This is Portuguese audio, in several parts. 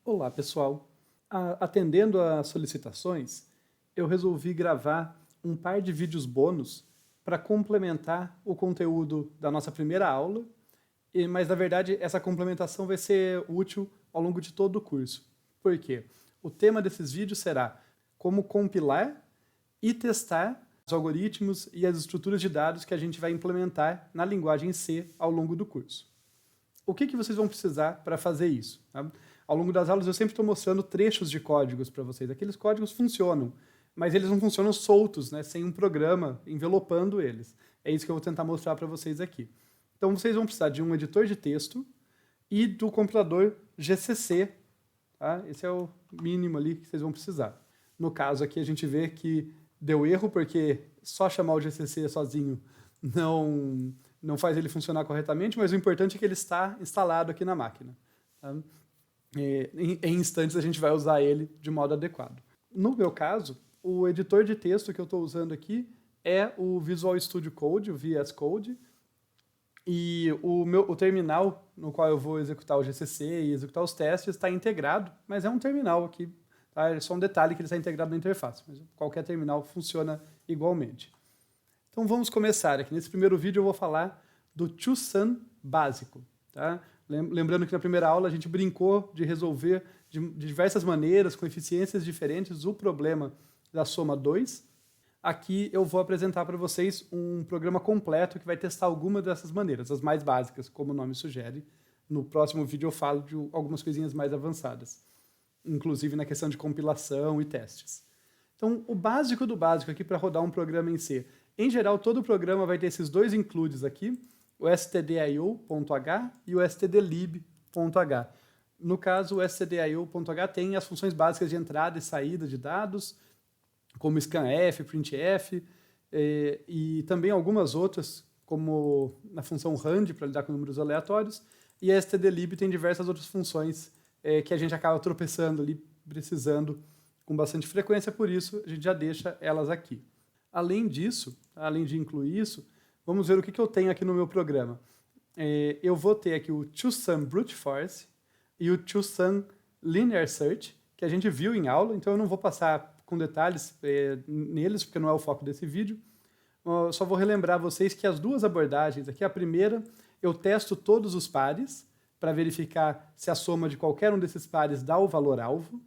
Olá, pessoal. Atendendo às solicitações, eu resolvi gravar um par de vídeos bônus para complementar o conteúdo da nossa primeira aula, mas, na verdade, essa complementação vai ser útil ao longo de todo o curso. Por quê? O tema desses vídeos será como compilar e testar os algoritmos e as estruturas de dados que a gente vai implementar na linguagem C ao longo do curso. O que vocês vão precisar para fazer isso? Tá? Ao longo das aulas eu sempre estou mostrando trechos de códigos para vocês. Aqueles códigos funcionam, mas eles não funcionam soltos, né, sem um programa envelopando eles. É isso que eu vou tentar mostrar para vocês aqui. Então vocês vão precisar de um editor de texto e do compilador GCC. Tá? Esse é o mínimo ali que vocês vão precisar. No caso aqui a gente vê que deu erro, porque só chamar o GCC sozinho não faz ele funcionar corretamente, mas o importante é que ele está instalado aqui na máquina. Tá? Em instantes a gente vai usar ele de modo adequado. No meu caso, o editor de texto que eu estou usando aqui é o Visual Studio Code, o VS Code, e o terminal no qual eu vou executar o GCC e executar os testes está integrado, mas é um terminal aqui. Tá? É só um detalhe que ele está integrado na interface, mas qualquer terminal funciona igualmente. Então vamos começar aqui. Nesse primeiro vídeo eu vou falar do TwoSum básico. Tá? Lembrando que na primeira aula a gente brincou de resolver de diversas maneiras, com eficiências diferentes, o problema da soma 2. Aqui eu vou apresentar para vocês um programa completo que vai testar alguma dessas maneiras, as mais básicas, como o nome sugere. No próximo vídeo eu falo de algumas coisinhas mais avançadas, inclusive na questão de compilação e testes. Então, o básico do básico aqui para rodar um programa em C. Em geral, todo programa vai ter esses dois includes aqui, o stdio.h e o stdlib.h. No caso, o stdio.h tem as funções básicas de entrada e saída de dados, como scanf, printf, e também algumas outras, como na função rand, para lidar com números aleatórios, e a stdlib tem diversas outras funções que a gente acaba tropeçando ali, precisando com bastante frequência, por isso a gente já deixa elas aqui. Além disso, além de incluir isso, vamos ver o que eu tenho aqui no meu programa. Eu vou ter aqui o TwoSum Brute Force e o TwoSum Linear Search, que a gente viu em aula, então eu não vou passar com detalhes neles, porque não é o foco desse vídeo. Eu só vou relembrar vocês que as duas abordagens aqui, a primeira, eu testo todos os pares, para verificar se a soma de qualquer um desses pares dá o valor alvo.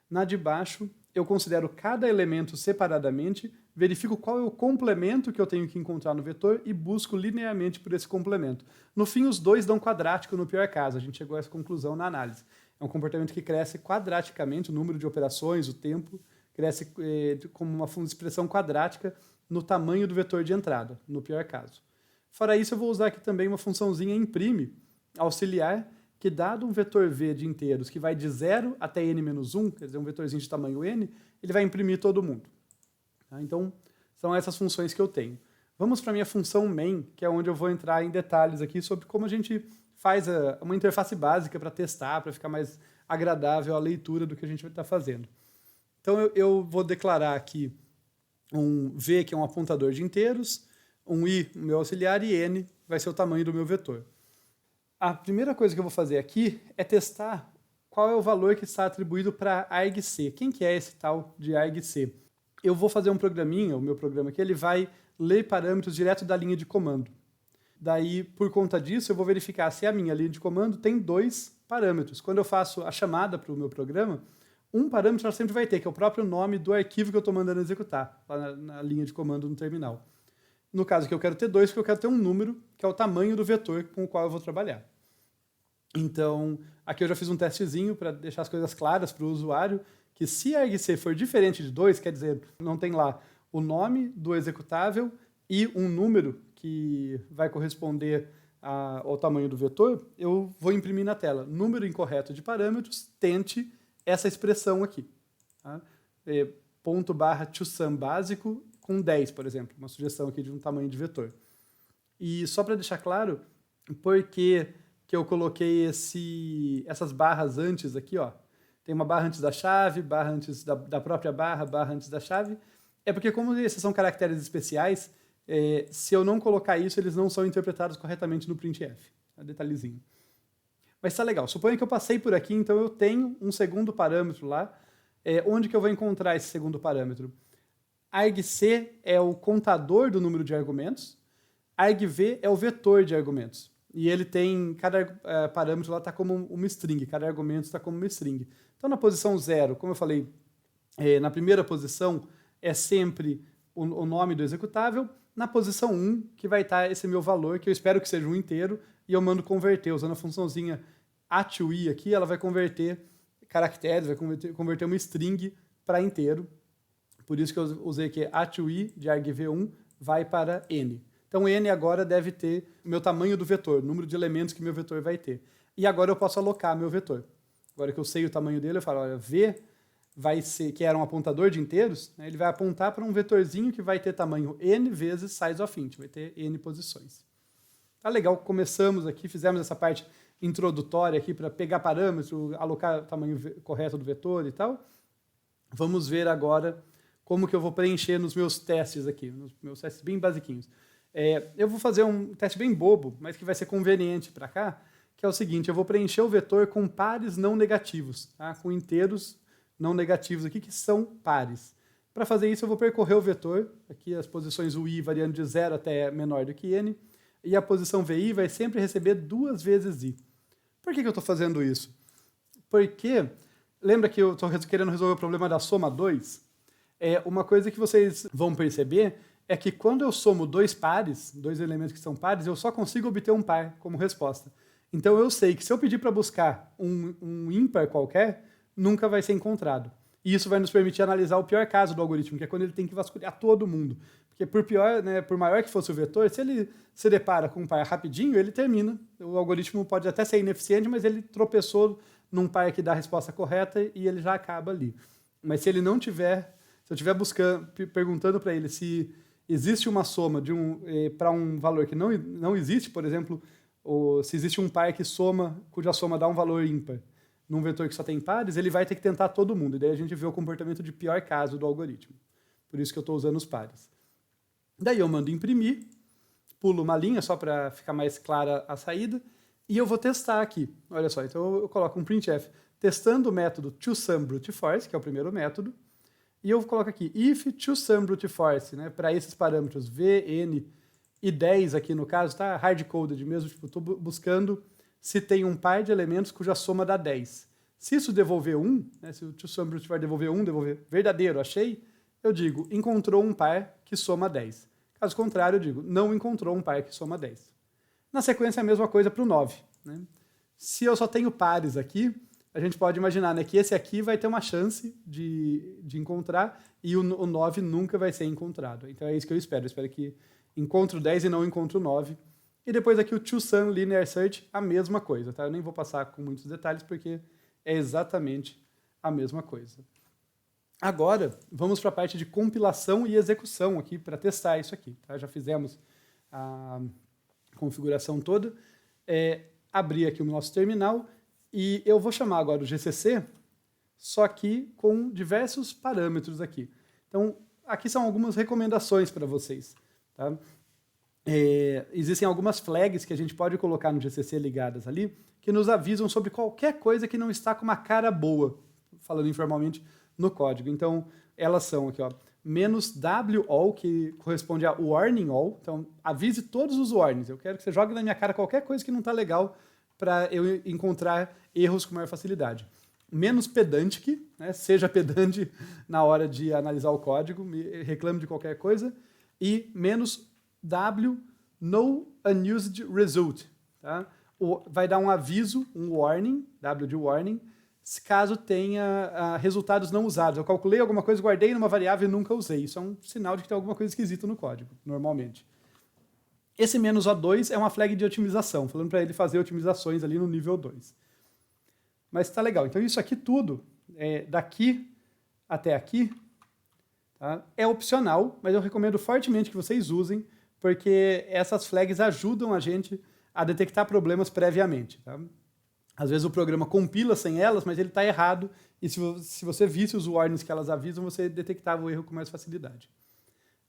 Na de baixo, eu considero cada elemento separadamente, verifico qual é o complemento que eu tenho que encontrar no vetor e busco linearmente por esse complemento. No fim, os dois dão quadrático no pior caso. A gente chegou a essa conclusão na análise. É um comportamento que cresce quadraticamente, o número de operações, o tempo, cresce como uma expressão quadrática no tamanho do vetor de entrada, no pior caso. Fora isso, eu vou usar aqui também uma funçãozinha imprime, auxiliar, que dado um vetor V de inteiros que vai de 0 até n-1, quer dizer, um vetorzinho de tamanho n, ele vai imprimir todo mundo. Tá? Então, são essas funções que eu tenho. Vamos para a minha função main, que é onde eu vou entrar em detalhes aqui sobre como a gente faz uma interface básica para testar, para ficar mais agradável a leitura do que a gente vai estar fazendo. Então, eu vou declarar aqui um V, que é um apontador de inteiros, um I, o meu auxiliar, e N vai ser o tamanho do meu vetor. A primeira coisa que eu vou fazer aqui é testar qual é o valor que está atribuído para argc. Quem que é esse tal de argc? Eu vou fazer um programinha, o meu programa aqui, ele vai ler parâmetros direto da linha de comando. Daí, por conta disso, eu vou verificar se a minha linha de comando tem dois parâmetros. Quando eu faço a chamada para o meu programa, um parâmetro ela sempre vai ter, que é o próprio nome do arquivo que eu estou mandando executar, lá na linha de comando no terminal. No caso aqui eu quero ter dois, porque eu quero ter um número, que é o tamanho do vetor com o qual eu vou trabalhar. Então, aqui eu já fiz um testezinho para deixar as coisas claras para o usuário, que se a argc for diferente de 2, quer dizer, não tem lá o nome do executável e um número que vai corresponder ao tamanho do vetor, eu vou imprimir na tela. Número incorreto de parâmetros, tente essa expressão aqui. Tá? Ponto barra TwoSum básico com 10, por exemplo. Uma sugestão aqui de um tamanho de vetor. E só para deixar claro, por que eu coloquei essas barras antes aqui, ó. Tem uma barra antes da chave, barra antes da própria barra, barra antes da chave. É porque, como esses são caracteres especiais, se eu não colocar isso, eles não são interpretados corretamente no printf. Detalhezinho. Mas está legal. Suponha que eu passei por aqui, então eu tenho um segundo parâmetro lá. Onde que eu vou encontrar esse segundo parâmetro? argc é o contador do número de argumentos, argv é o vetor de argumentos. E ele tem, cada parâmetro lá está como uma string, cada argumento está como uma string. Então, na posição 0, como eu falei, na primeira posição é sempre o nome do executável. Na posição 1, que vai estar esse meu valor, que eu espero que seja um inteiro, e eu mando converter, usando a funçãozinha a2i aqui, ela vai converter caracteres, vai converter uma string para inteiro. Por isso que eu usei aqui a2i de argv1 vai para n. Então, n agora deve ter o meu tamanho do vetor, o número de elementos que meu vetor vai ter. E agora eu posso alocar meu vetor. Agora que eu sei o tamanho dele, eu falo, olha, v vai ser, que era um apontador de inteiros, né, ele vai apontar para um vetorzinho que vai ter tamanho n vezes size of int, vai ter n posições. Tá legal, começamos aqui, fizemos essa parte introdutória aqui para pegar parâmetro, alocar o tamanho correto do vetor e tal. Vamos ver agora como que eu vou preencher nos meus testes aqui, nos meus testes bem basiquinhos. Eu vou fazer um teste bem bobo, mas que vai ser conveniente para cá, que é o seguinte, eu vou preencher o vetor com pares não negativos, tá? Com inteiros não negativos aqui, que são pares. Para fazer isso, eu vou percorrer o vetor, aqui as posições ui variando de 0 até menor do que n, e a posição vi vai sempre receber 2 vezes i. Por que eu estou fazendo isso? Porque, lembra que eu estou querendo resolver o problema da soma 2? Uma coisa que vocês vão perceber é que quando eu somo dois pares, dois elementos que são pares, eu só consigo obter um par como resposta. Então eu sei que se eu pedir para buscar um ímpar qualquer, nunca vai ser encontrado. E isso vai nos permitir analisar o pior caso do algoritmo, que é quando ele tem que vasculhar todo mundo. Porque por maior que fosse o vetor, se ele se depara com um par rapidinho, ele termina. O algoritmo pode até ser ineficiente, mas ele tropeçou num par que dá a resposta correta e ele já acaba ali. Mas se ele não tiver, se eu estiver buscando, perguntando para ele se existe uma soma para um valor que não existe, por exemplo, ou se existe um par cuja soma dá um valor ímpar, num vetor que só tem pares, ele vai ter que tentar todo mundo. E daí a gente vê o comportamento de pior caso do algoritmo. Por isso que eu estou usando os pares. Daí eu mando imprimir, pulo uma linha só para ficar mais clara a saída, e eu vou testar aqui. Olha só, então eu coloco um printf testando o método toSumBruteForce, que é o primeiro método, e eu coloco aqui if toSumBruteForce, né, para esses parâmetros v, n e 10 aqui no caso, tá hard-coded mesmo, tipo, estou buscando se tem um par de elementos cuja soma dá 10. Se isso devolver 1, né, se o toSumBrute vai devolver 1, devolver verdadeiro, achei, eu digo, encontrou um par que soma 10. Caso contrário, eu digo, não encontrou um par que soma 10. Na sequência, a mesma coisa para o 9. Né? Se eu só tenho pares aqui, a gente pode imaginar, né, que esse aqui vai ter uma chance de encontrar e o 9 nunca vai ser encontrado. Então é isso que eu espero. Eu espero que encontre o 10 e não encontre o 9. E depois aqui o toSum Linear Search, a mesma coisa. Tá? Eu nem vou passar com muitos detalhes porque é exatamente a mesma coisa. Agora, vamos para a parte de compilação e execução aqui para testar isso aqui. Tá? Já fizemos a configuração toda. Abrir aqui o nosso terminal e eu vou chamar agora o GCC, só que com diversos parâmetros aqui. Então, aqui são algumas recomendações para vocês. Tá? Existem algumas flags que a gente pode colocar no GCC ligadas ali, que nos avisam sobre qualquer coisa que não está com uma cara boa, falando informalmente, no código. Então, elas são aqui, ó, -WALL, que corresponde a warning all. Então, avise todos os warnings. Eu quero que você jogue na minha cara qualquer coisa que não está legal para eu encontrar erros com maior facilidade. -pedantic, né, seja pedante na hora de analisar o código, reclame de qualquer coisa. E -W, no unused result. Tá? Vai dar um aviso, um warning, W de warning, caso tenha resultados não usados. Eu calculei alguma coisa, guardei numa variável e nunca usei. Isso é um sinal de que tem alguma coisa esquisita no código, normalmente. Esse -O2 é uma flag de otimização, falando para ele fazer otimizações ali no nível 2. Mas tá legal. Então isso aqui tudo, daqui até aqui, tá? É opcional, mas eu recomendo fortemente que vocês usem, porque essas flags ajudam a gente a detectar problemas previamente. Tá? Às vezes o programa compila sem elas, mas ele está errado, e se você visse os warnings que elas avisam, você detectava o erro com mais facilidade.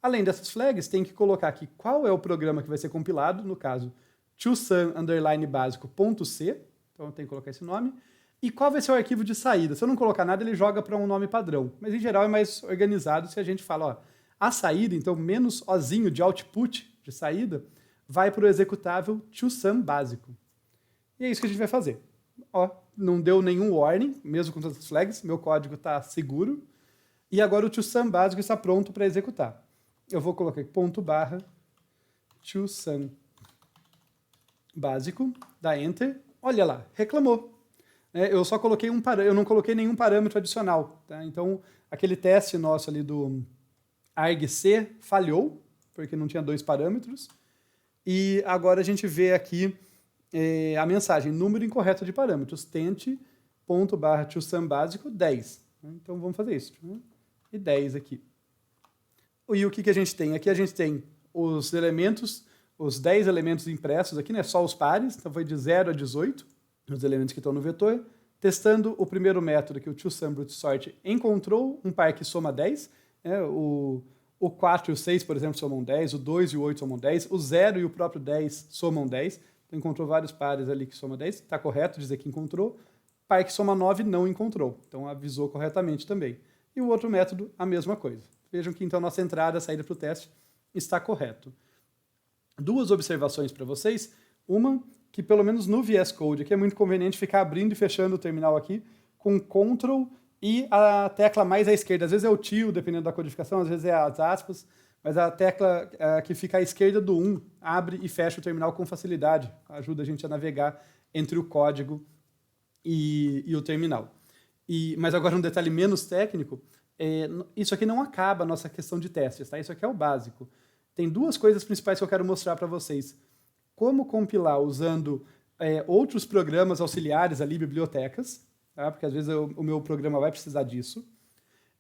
Além dessas flags, tem que colocar aqui qual é o programa que vai ser compilado, no caso, toSum_básico.c, Então eu tenho que colocar esse nome. E qual vai ser o arquivo de saída? Se eu não colocar nada, ele joga para um nome padrão. Mas em geral é mais organizado se a gente fala, ó, a saída, então menos ozinho de output, de saída, vai para o executável toSum básico. E é isso que a gente vai fazer. Ó, não deu nenhum warning, mesmo com todas as flags, meu código está seguro. E agora o toSum básico está pronto para executar. Eu vou colocar aqui, .toSum básico, dá Enter. Olha lá, reclamou. Eu só coloquei eu não coloquei nenhum parâmetro adicional. Tá? Então, aquele teste nosso ali do argc falhou, porque não tinha 2 parâmetros. E agora a gente vê aqui a mensagem, número incorreto de parâmetros, tente.toSum básico 10. Então, vamos fazer isso. E 10 aqui. E o que a gente tem? Aqui a gente tem os elementos, os 10 elementos impressos aqui, né? Só os pares, então foi de 0 a 18. Os elementos que estão no vetor, testando o primeiro método, que o toSumBruteSort encontrou um par que soma 10, o 4 e o 6, por exemplo, somam 10, o 2 e o 8 somam 10, o 0 e o próprio 10 somam 10, então encontrou vários pares ali que somam 10, está correto dizer que encontrou, par que soma 9 não encontrou, então avisou corretamente também. E o outro método, a mesma coisa. Vejam que então nossa entrada, a saída para o teste está correto. 2 observações para vocês, uma que pelo menos no VS Code aqui é muito conveniente ficar abrindo e fechando o terminal aqui com Ctrl e a tecla mais à esquerda. Às vezes é o tio, dependendo da codificação, às vezes é as aspas, mas a tecla que fica à esquerda do 1 abre e fecha o terminal com facilidade. Ajuda a gente a navegar entre o código e o terminal. Mas agora um detalhe menos técnico, isso aqui não acaba a nossa questão de testes, tá? Isso aqui é o básico. Tem 2 coisas principais que eu quero mostrar para vocês. Como compilar usando outros programas auxiliares ali, bibliotecas, tá? Porque às vezes o meu programa vai precisar disso,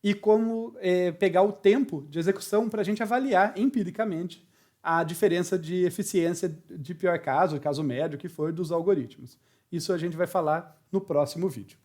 e como pegar o tempo de execução para a gente avaliar empiricamente a diferença de eficiência de pior caso, caso médio, que for, dos algoritmos. Isso a gente vai falar no próximo vídeo.